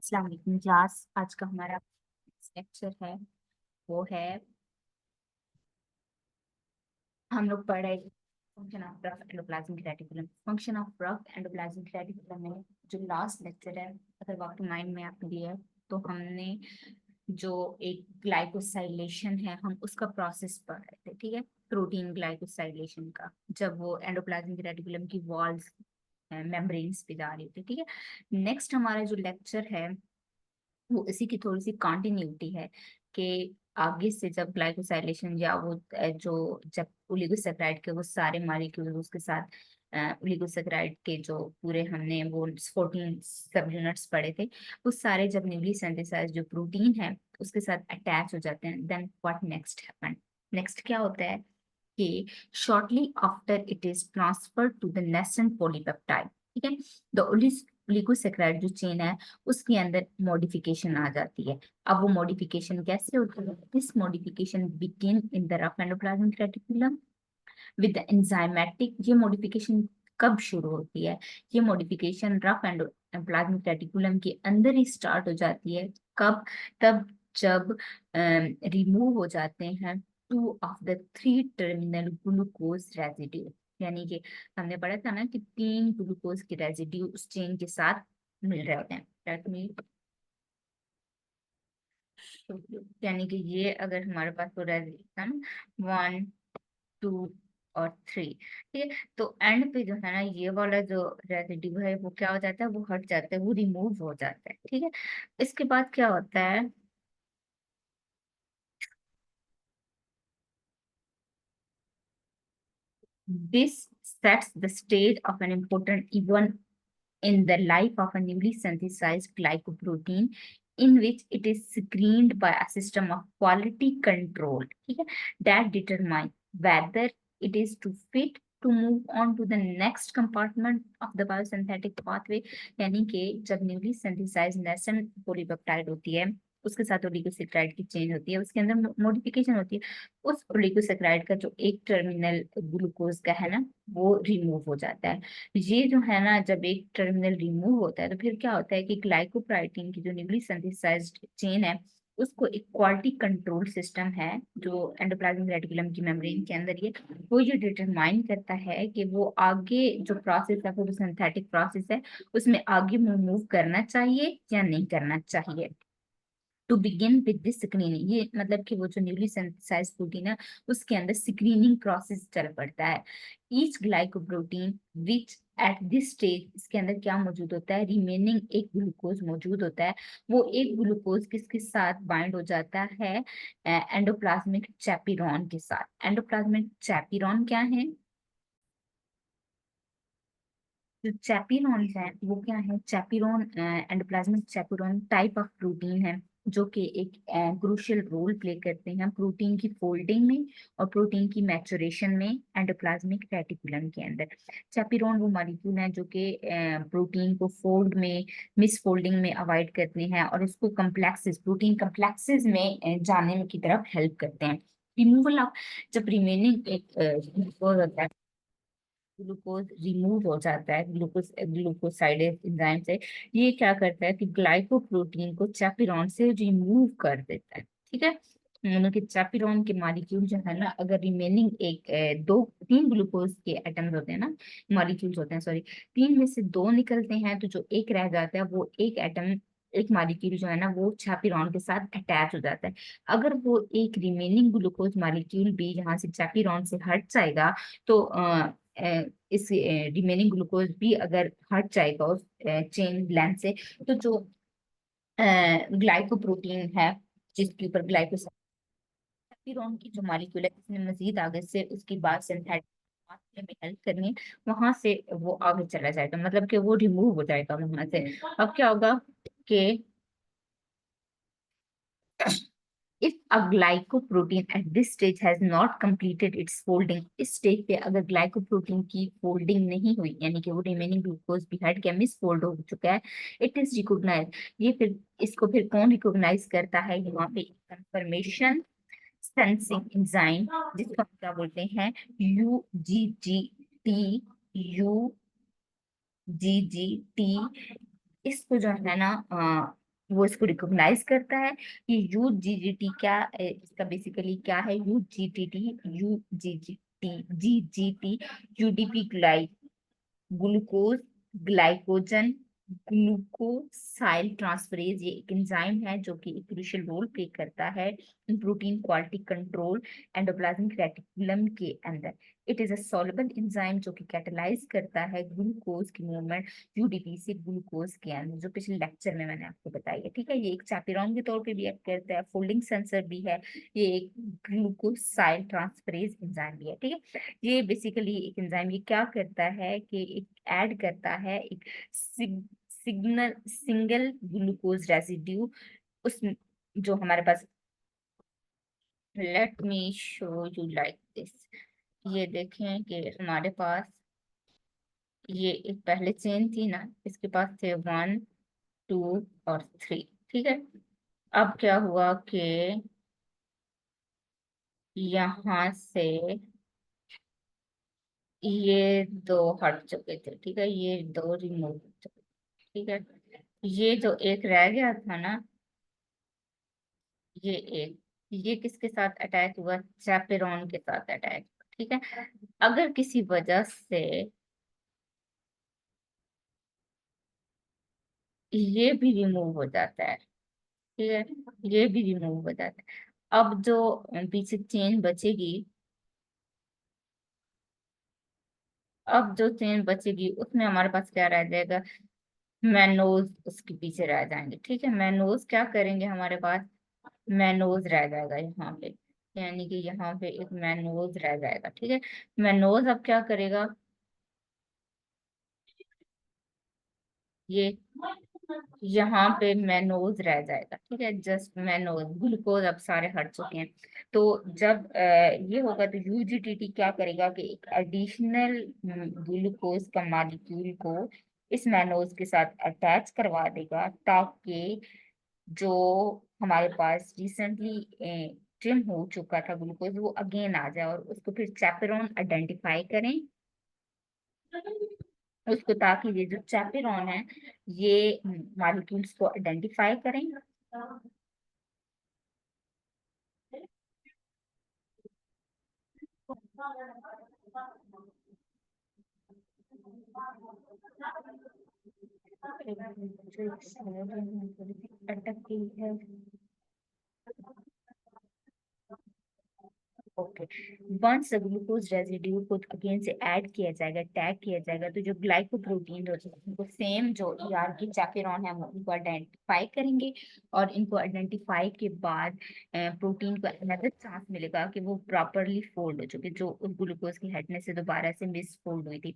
अस्सलाम वालेकुम क्लास। आज का हमारा लेक्चर है वो है हम लोग पढ़ रहे function of rough endoplasmic reticulum. Function of rough endoplasmic reticulum में जो लास्ट लेक्चर है, अगर आपके माइंड में आपके लिए है, तो हमने जो एक ग्लाइकोसाइलेशन है हम उसका प्रोसेस पढ़ रहे थे। ठीक है, प्रोटीन ग्लाइकोसाइलेशन का, जब वो एंडोप्लाज्मिक रेटिकुलम की वॉल्स मेम्ब्रेन्स पे जा रही थी। ठीक है, नेक्स्ट हमारा जो लेक्चर है वो इसी की थोड़ी सी कंटिन्यूटी है कि आगे से जब ग्लाइकोसाइलेशन या वो जो जब ओलिगोसैकेराइड के वो सारे मॉलिक्यूल उसके साथ ओलिगोसैकेराइड के जो पूरे हमने वो 14 सब यूनिट्स पढ़े थे, वो सारे जब न्यूली सिंथेसाइज जो प्रोटीन है उसके साथ अटैच हो जाते हैं, then what next happen. Next क्या होता है कि shortly after it is transfer to the nascent polypeptide. ठीक है, द ओलिगोसैकेराइड जो चेन है उसके अंदर मॉडिफिकेशन आ जाती है। अब वो मॉडिफिकेशन कैसे होती है? This modification begin in the rough endoplasmic reticulum with the enzymatic. ये मॉडिफिकेशन कब शुरू होती है? ये मॉडिफिकेशन रफ एंडोप्लाज्मिक रेटिकुलम के अंदर ही स्टार्ट हो जाती है। कब? तब जब रिमूव हो जाते हैं two of the three terminal glucose residue. यानी कि हमने पढ़ा था ना कि 3 ग्लूकोज के रेजिड्यू उस चेन के साथ मिल रहे होते हैं। That means- यानी कि ये अगर हमारे पास तो रेजिड्यू था ना 1 2 और 3। ठीक है, तो एंड पे जो है ना ये वाला जो रेजिड्यू है वो क्या हो जाता है? वो हट जाता है, वो रिमूव हो जाता है। ठीक है, इसके बाद क्या होता है? This sets the stage of an important event in the life of a newly synthesized glycoprotein, in which it is screened by a system of quality control, ठीक है, that determine whether it is to fit to move on to the next compartment of the biosynthetic pathway। यानी कि जब newly synthesized nascent polypeptide होती है उसके साथ oligosaccharide की चेन होती है, उसके अंदर मॉडिफिकेशन होती है। उस ओलिगोसैकेराइड का जो एक टर्मिनल ग्लूकोज का है ना वो रिमूव हो जाता है। ये जो है ना जब एक टर्मिनल रिमूव होता है तो फिर क्या होता है कि ग्लाइकोप्रोटीन की जो न्यूली सिंथेसाइज्ड चेन है उसको एक क्वालिटी कंट्रोल सिस्टम है जो एंडोप्लाज्मिक रेटिकुलम की मेम्ब्रेन के अंदर, ये वो ये डिटरमाइन करता है कि वो आगे जो प्रोसेस है वो सिंथेटिक प्रोसेस है उसमें आगे मूव करना चाहिए या नहीं करना चाहिए। To begin with this screening, ये मतलब कि वो जो न्यूली सिंथेसाइज प्रोटीन है उसके अंदर स्क्रीनिंग प्रोसेस चल पड़ता है। Each glycoprotein which at this stage, इसके अंदर क्या मौजूद होता है? रिमेनिंग एक ग्लूकोज मौजूद होता है। वो एक ग्लूकोज किसके साथ बाइंड हो जाता है? एंडोप्लाज्मिक चैपिरॉन के साथ। एंडोप्लाज्मिक चैपिरॉन क्या है? जो चैपिरॉन है वो क्या है? चैपिरॉन एंडोप्लाज्मिक चैपिरॉन टाइप ऑफ प्रोटीन है जो कि एक क्रूशियल रोल प्ले करते हैं प्रोटीन की फोल्डिंग में और प्रोटीन की मैचुरेशन में एंडोप्लाज्मिक रेटिकुलम के अंदर। चैपिरॉन वो मॉलिक्यूल हैं जो कि प्रोटीन को फोल्ड में मिस फोल्डिंग में अवॉइड करते हैं और उसको कम्प्लेक्सेस प्रोटीन कम्प्लेक्सेस में जाने की तरफ हेल्प करते हैं। रिमूवल ऑफ, जब रिमेनिंग एक ग्लूकोज होता है, ग्लूकोज रिमूव हो जाता है ग्लूकोज ग्लूकोसाइडेज एंजाइम से, ये क्या करता है कि ग्लाइकोप्रोटीन को चैपिरॉन से रिमूव कर देता है। ठीक है, मतलब कि चैपिरॉन के मॉलिक्यूल जो है ना, अगर रिमेनिंग एक दो तीन ग्लूकोज के एटम्स होते हैं ना, मॉलिक्यूल्स होते हैं सॉरी, तीन में से दो निकलते हैं तो जो एक रह जाता है वो एक एटम एक मॉलिक्यूल जो है ना वो चैपिरॉन के साथ अटैच हो जाता है। अगर वो एक रिमेनिंग ग्लूकोज मॉलिक्यूल भी यहाँ से चैपिरॉन से हट जाएगा तो इस रिमेनिंग ग्लूकोज भी अगर हट जाएगा उस चेन लेंथ से, तो जो ग्लाइकोप्रोटीन है जिसके ऊपर ग्लाइकोसैपिरॉन की जो मॉलिक्यूल है इसने मजीद आगे से उसकी बात सिंथेटिक में हेल्प करनी है, वहां से वो आगे चला जाएगा, मतलब कि वो रिमूव हो जाएगा वहां से। अब क्या होगा कि if a glycoprotein at this stage has not completed its folding, इस स्टेज पे अगर ग्लाइकोप्रोटीन की फोल्डिंग नहीं हुई यानी कि वो रिमेनिंग ग्लूकोज भी हट के मिस फोल्ड हो चुका है, इट इज रिकॉग्नाइज, ये फिर इसको फिर कौन रिकॉग्नाइज करता है? यहाँ पे कंफर्मेशन सेंसिंग एंजाइम जिसको हम क्या बोलते हैं? UGGT, UGGT। इसको जो है ना वो इसको रिकॉग्नाइज करता है। ये यूजीजीटी क्या इसका बेसिकली क्या है, यूजीजीटी यूडीपी ग्लूकोज ग्लाइकोजन ग्लूकोसाइल ट्रांसफरेज, ये एक एंजाइम है जो कि एक क्रूशियल रोल प्ले करता है इन protein quality control endoplasmic reticulum के अंदर। It is a soluble enzyme जो कि कैटलाइज करता है ग्लूकोज की मूवमेंट यूडीपी से ग्लूकोज के अंदर, जो पिछले लेक्चर में मैंने आपको बताई है। ठीक है, ये एक चैपेरॉन के तौर पे भी एक्ट करता है, फोल्डिंग सेंसर भी है, ये एक ग्लूकोसाइल ट्रांसफरेज एंजाइम भी है। ठीक है, ये बेसिकली एक एंजाइम ये क्या करता है कि एक ऐड करता है एक सिंगल ग्लूकोज रेसिड्यू उस, जो हमारे पास, let me show you like this. ये देखें कि हमारे पास ये एक पहले चेन थी ना, इसके पास थे 1 2 और 3। ठीक है, अब क्या हुआ कि यहाँ से ये दो हट चुके थे। ठीक है, ये दो रिमूव हो चुके। ठीक है, ये जो एक रह गया था ना, ये एक, ये किसके साथ अटैक हुआ, चैपेरॉन के साथ अटैक। ठीक है, अगर किसी वजह से ये भी रिमूव हो जाता है, ठीक है, ये भी रिमूव हो जाता है, अब जो पीछे चेन बचेगी, अब जो चेन बचेगी उसमें हमारे पास क्या रह जाएगा, मैनोज उसके पीछे रह जाएंगे। ठीक है, मैनोज क्या करेंगे, हमारे पास मैनोज रह जाएगा यहाँ पे, यानी कि यहाँ पे एक मैनोज रह जाएगा। ठीक है, मैनोज अब क्या करेगा, ये यहाँ पे मैनोज रह जाएगा। ठीक है, जस्ट मैनोज, ग्लूकोज अब सारे हट चुके हैं। तो जब ये होगा तो यूजीटीटी क्या करेगा कि एक एडिशनल ग्लूकोज का मॉलिक्यूल को इस मैनोज के साथ अटैच करवा देगा, ताकि जो हमारे पास रिसेंटली ट्रिम हो चुका था ग्लूकोज वो अगेन आ जाए, और उसको फिर चैपेरॉन आइडेंटिफाई करें उसको, ताकि ये जो चैपेरॉन है ये मॉलिक्यूल्स को आइडेंटिफाई करें। अटक गई है। ओके, वंस ग्लूकोज रेजिड्यू को अगेन से ऐड किया जाएगा, टैग किया जाएगा, तो जो ग्लाइकोप्रोटीन होते हैं उनको सेम जो ईआर की चैपेरॉन है वो उनको आइडेंटिफाई करेंगे, और इनको आइडेंटिफाई के बाद प्रोटीन को अनदर चांस मिलेगा कि वो प्रॉपरली फोल्ड हो चुके, जो उस ग्लूकोज की हटने से दोबारा से मिस फोल्ड हुई थी।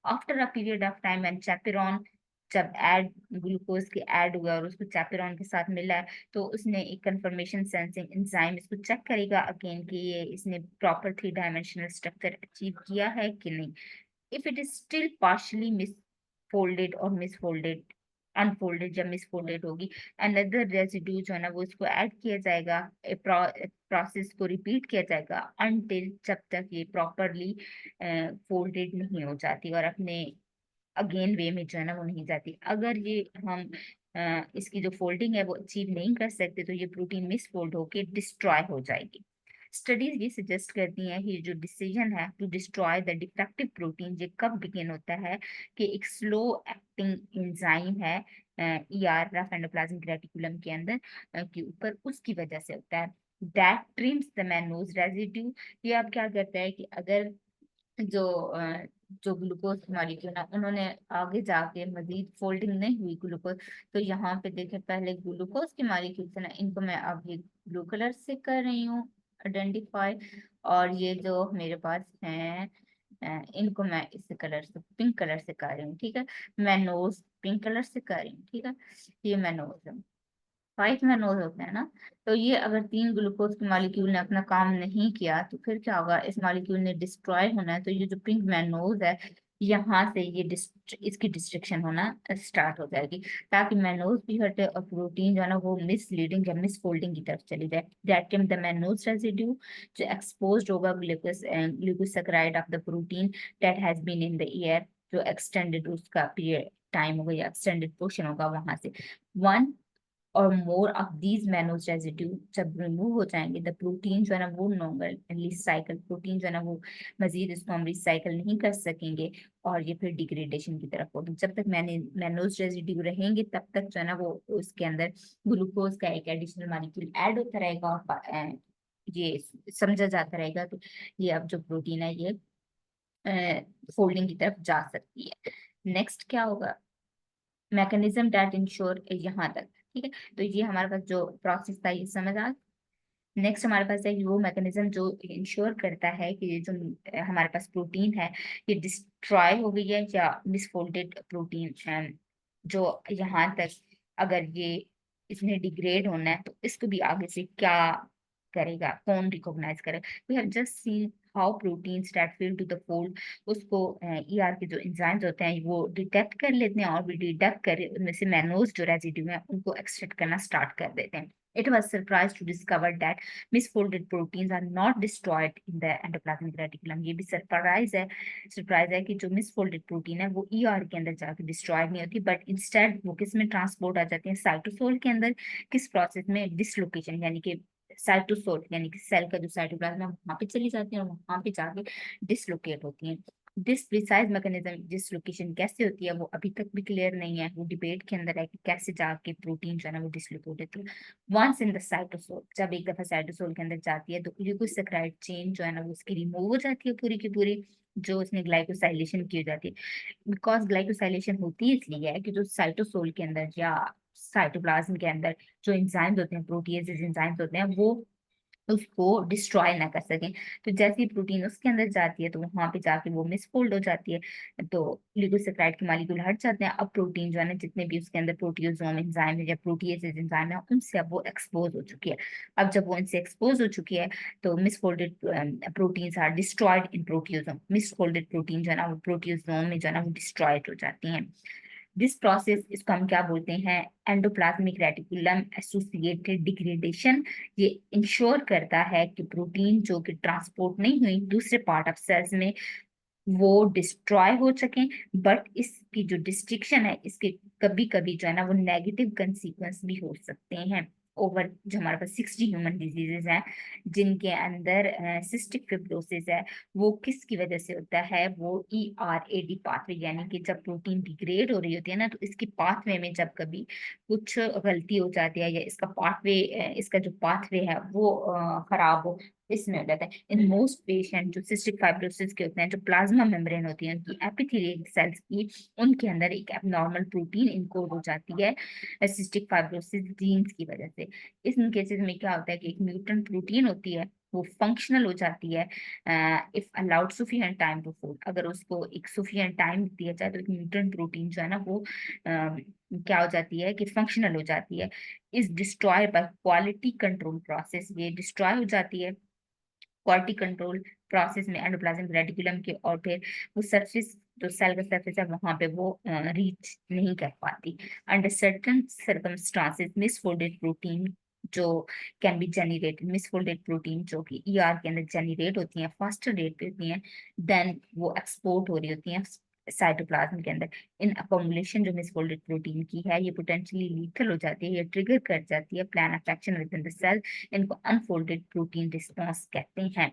After a period of time and chaperone, जब ऐड ग्लूकोज के ऐड हुआ और उसको चैपेरॉन के साथ मिला है, तो उसने एक कंफर्मेशन सेंसिंग एंजाइम इसको चेक करेगा अगेन कि ये इसने प्रॉपर 3 डायमेंशनल स्ट्रक्चर अचीव किया है कि नहीं। If it is still partially misfolded और मिसफोल्डेड अनफोल्डेड, जब मिसफोल्डेड होगी अनदर रेजिड्यू जो है ना वो इसको ऐड किया जाएगा, प्रोसेस को रिपीट किया जाएगा अनटिल जब तक ये प्रॉपरली फोल्डेड नहीं हो जाती और अपने अगेन वे में जो है ना वो नहीं जाती। अगर ये हम इसकी जो फोल्डिंग है वो अचीव नहीं कर सकते तो ये प्रोटीन मिस फोल्ड होके डिस्ट्रॉय हो जाएगी। स्टडीज ये सजेस्ट करती हैं कि जो डिसीजन है to destroy the defective protein ये कब बिगिन होता है, कि एक स्लो एक्टिंग एंजाइम है ईआर रफ एंडोप्लाज्मिक रेटिकुलम के अंदर के ऊपर, उसकी वजह से होता है, that trims the mannose residue. ये अब क्या करता है कि अगर जो जो ग्लूकोज मॉलिक्यूल है उन्होंने आगे जाके मजीद फोल्डिंग नहीं हुई ग्लूकोज, तो यहाँ पे देखें पहले ग्लूकोज के मॉलिक्यूल थे ना, इनको मैं अब ये ब्लू कलर से कर रही हूँ आइडेंटिफाई, और ये जो मेरे पास हैं इनको मैं इस कलर से पिंक कलर से कर रही हूँ। ठीक है, मैं नोज पिंक कलर से कर रही हूँ। ठीक है, ये मैं नोज है, 5 मैनोज होते हैं ना, तो ये अगर 3 ग्लूकोज के मॉलिक्यूल ने अपना काम नहीं किया तो फिर क्या होगा, इस मॉलिक्यूल ने डिस्ट्रॉय होना है, तो ये जो पिंक मैनोज है यहाँ से ये इसकी डिस्ट्रक्शन होना स्टार्ट हो जाएगी, ताकि मैनोज भी हटे और प्रोटीन जो है ना वो मिसलीडिंग या मिसफोल्डिंग की तरफ चली जाए। That can the mannose residue जो एक्सपोज्ड होगा glucosaccharide of the protein that has been in the air, जो एक्सटेंडेड उसका पीरियड टाइम होगा या एक्सटेंडेड पोर्शन होगा वहां से। वन और more of these mannose residue जब रिमूव हो जाएंगे, द प्रोटीन जो है ना वो नॉर्मल रिसाइकल प्रोटीन जो है ना वो मजीद इसको हम रिसाइकल नहीं कर सकेंगे और ये फिर डिग्रेडेशन की तरफ होगी। जब तक मैनोज रेजिड्यू रहेंगे तब तक जो है ना वो उसके अंदर ग्लूकोज का एक एडिशनल मॉलिक्यूल ऐड होता रहेगा और ये समझा जाता रहेगा कि ये अब जो प्रोटीन है ये फोल्डिंग की तरफ जा सकती है। नेक्स्ट क्या होगा, मैकेनिज्म डेट इंश्योर, यहाँ तक ठीक है। तो ये हमारे पास जो प्रोसेस था ये समझ आ। नेक्स्ट हमारे पास है वो मैकेनिज्म जो इंश्योर करता है कि ये जो हमारे पास प्रोटीन है ये डिस्ट्रॉय हो गई है या मिसफोल्डेड प्रोटीन जो यहाँ तक अगर ये इसने डिग्रेड होना है तो इसको भी आगे से क्या करेगा, कौन रिकॉग्नाइज करेगा। We have just seen how proteins that fail to the fold उसको ईआर के जो एंजाइम्स होते हैं वो डिटेक्ट कर लेते हैं और भी डिटेक्ट कर उनमें से मैनोज जो रेजिड्यू है उनको एक्सट्रैक्ट करना स्टार्ट कर देते हैं। It was surprised to discover that misfolded proteins are not destroyed in the endoplasmic reticulum। ये भी सरप्राइज है कि जो मिसफोल्डेड प्रोटीन है वो ईआर के अंदर जाके डिस्ट्रॉय नहीं होती बट इंस्टेड वो किस में ट्रांसपोर्ट आ जाती है, साइटोसोल के अंदर। किस प्रोसेस में, डिसलोकेशन, यानी कि साइटोसोल यानी कि सेल का जो साइटोप्लाज्म है वहां पे चली जाती है और वहां पे जाके डिसलोकेट होती है। दिस प्रिसाइज मैकेनिज्म डिसलोकेशन कैसे होती है वो अभी तक भी क्लियर नहीं है, वो डिबेट के अंदर है कि कैसे जाके प्रोटीन जो है ना वो डिसलोकेट होती है। वंस इन द साइटोसोल, जब एक दफा साइटोसोल के अंदर जाती है तो ग्लूकोसैकराइड चेन जो है ना वो उसकी रिमूव हो जाती है पूरी की पूरी, जो उसने ग्लाइकोसाइलेशन की हो जाती है। बिकॉज ग्लाइकोसाइलेशन होती है इसलिए है कि जो साइटोसोल के अंदर या साइटोप्लाज्म के अंदर जो एंजाइम्स होते हैं, प्रोटीएज एंजाइम्स होते हैं, वो उसको डिस्ट्रॉय ना कर सकें। तो जैसे ही प्रोटीन उसके अंदर जाती है तो वहां पे जाके वो मिसफोल्ड हो जाती है, तो ग्लूकोसेक्राइड के मॉलिक्यूल हट जाते हैं। अब प्रोटीन जो है ना जितने भी उसके अंदर प्रोटियोसोम एंजाइम है या प्रोटीएज एंजाइम है उनसे अब वो एक्सपोज हो चुकी है। अब जब वो इनसे एक्सपोज हो चुकी है तो misfolded proteins are destroyed in proteasome. Misfolded protein जो है ना वो प्रोटियोसोम में जो है ना वो डिस्ट्रॉयड हो जाती हैं। दिस प्रोसेस, इसको हम क्या बोलते हैं, एंडोप्लाज्मिक रेटिकुलम एसोसिएटेड डिग्रेडेशन। ये इंश्योर करता है कि प्रोटीन जो कि ट्रांसपोर्ट नहीं हुई दूसरे पार्ट ऑफ सेल्स में वो डिस्ट्रॉय हो सकें, बट इसकी जो डिस्ट्रिक्शन है इसके कभी कभी जो है ना वो नेगेटिव कंसिक्वेंस भी हो सकते हैं। ओवर जो हमारे पास 60 ह्यूमन डिजीजेज हैं जिनके अंदर सिस्टिक फिब्रोसिस है, वो किसकी वजह से होता है, वो ERAD पाथवे, यानी कि जब प्रोटीन डिग्रेड हो रही होती है ना तो इसकी पाथवे में जब कभी कुछ गलती हो जाती है या इसका पाथवे, इसका जो पाथवे है वो खराब हो, इसमें हो जाता है। इन मोस्ट पेशेंट जो सिस्टिक फाइब्रोसिस के होते हैं, जो प्लाज्मा मेम्ब्रेन होती है उनकी एपिथेलियल सेल्स की, उनके अंदर एक एबनॉर्मल प्रोटीन इनकोड हो जाती है सिस्टिक फाइब्रोसिस जीन्स की वजह से। इन केसेस में क्या होता है कि एक म्यूटेंट प्रोटीन होती है वो फंक्शनल हो जाती है if allowed sufficient time to fold. अगर उसको एक सफिशिएंट टाइम दिया जाए तो एक म्यूटेंट प्रोटीन जो है ना वो क्या हो जाती है कि फंक्शनल हो जाती है। Is destroy bye quality control process, ये डिस्ट्रॉय हो जाती है क्वालिटी कंट्रोल प्रोसेस में एंडोप्लाज्मिक रेटिकुलम के, और फिर वो सरफेस जो सेल का सरफेस है वहां पे वो रीच नहीं कर पाती। Under certain circumstances misfolded protein जो can be generated, misfolded protein जो कि ईआर के अंदर जनरेट होती हैं फास्टर रेट पे होती हैं देन वो एक्सपोर्ट हो रही होती हैं साइटोप्लाज्म के अंदर। इन अकोमुलेशन जो मिसफोल्डेड प्रोटीन की है ये पोटेंशियली लीथल हो जाती है, ये ट्रिगर कर जाती है plan of action within the cell. इनको अनफोल्डेड प्रोटीन रिस्पॉन्स कहते हैं।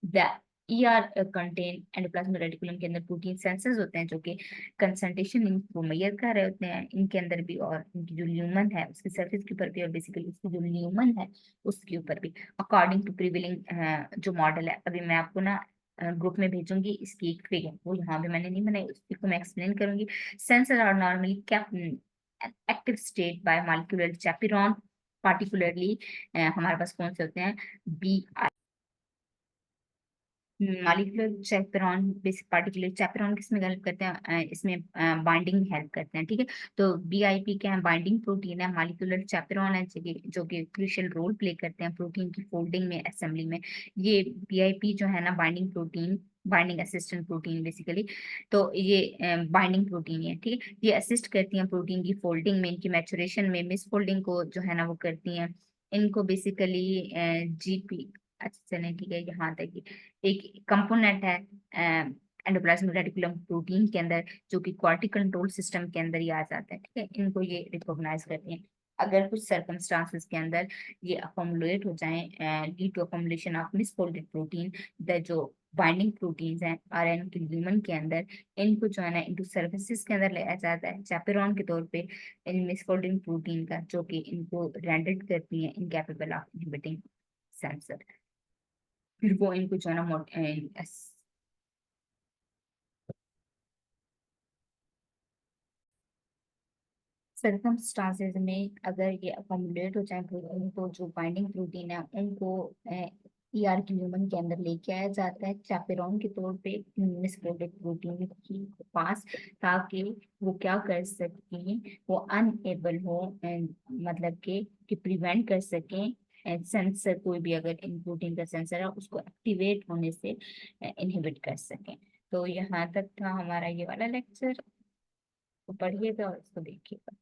The ER contain endoplasmic reticulum के अंदर प्रोटीन सेंसर्स होते हैं जो कि कंसंट्रेशन इनको मेजर कर रहे होते हैं, इनके अंदर भी और इनकी जो ल्यूमन है उसके सरफेस के ऊपर भी और बेसिकली उसकी जो ल्यूमन है उसके ऊपर भी। अकॉर्डिंग टू प्रिवेलिंग जो मॉडल है, अभी मैं आपको ना ग्रुप में भेजूंगी इसकी एक फिगर, वो यहाँ पे मैंने नहीं बनाई, उसको मैं एक्सप्लेन करूंगी। Sensor are normally kept active state by molecular chaperone, particularly हमारे पास कौन से होते हैं, B molecular chaperone, basic particular chaperone किसमें हेल्प करते हैं, इसमें बाइंडिंग में हेल्प करते हैं, ठीक है। तो BIP क्या है, बाइंडिंग प्रोटीन है। मॉलिक्यूलर चैपेरॉन है जो कि क्रूशियल रोल प्ले करते हैं प्रोटीन की फोल्डिंग में, असेंबली में। ये BIP जो है ना binding protein, binding assistant protein basically, तो ये बाइंडिंग प्रोटीन है, ठीक है। ये असिस्ट करती हैं प्रोटीन की फोल्डिंग में, इनकी मैचुरेशन में, मिस फोल्डिंग को जो है ना वो करती हैं। इनको बेसिकली GP, अच्छा चलें ठीक है यहाँ तक ही। एक कंपोनेंट है एंडोप्लाज्मिक रेटिकुलम प्रोटीन के अंदर जो कि क्वालिटी कंट्रोल सिस्टम के अंदर ही आ जाता है, ठीक है। इनको ये रिकॉग्नाइज करते हैं। अगर कुछ सर्कमस्टांसेस के अंदर ये अकोमुलेट हो जाएं, lead to accumulation of misfolded protein, the जो बाइंडिंग प्रोटीन्स हैं आरएनए के ल्यूमन के अंदर, इनको जो है ना इनटू सर्फेसिस के अंदर लाया जाता है चैपेरॉन के तौर पे इन मिसफोल्डिंग प्रोटीन का, जो कि इनको रेंडर्ड करती है इनकैपेबल ऑफ इनहिबिटिंग सेंसर। फिर वो इनको जो है ना सर्कमस्टांसेस में अगर ये अकोमोडेट हो जाए प्रोटीन, तो जो बाइंडिंग प्रोटीन है उनको ईआर के ह्यूमन के अंदर लेके आया जाता है चैपेरॉन के तौर पे मिसफोल्डेड प्रोटीन के पास, ताकि वो क्या कर सकें, वो अनएबल हो मतलब कि प्रिवेंट कर सकें सेंसर, कोई भी अगर इन प्रोटीन का सेंसर है उसको एक्टिवेट होने से इनहिबिट कर सकें। तो यहाँ तक था हमारा ये वाला लेक्चर, तो पढ़िएगा और इसको देखिएगा।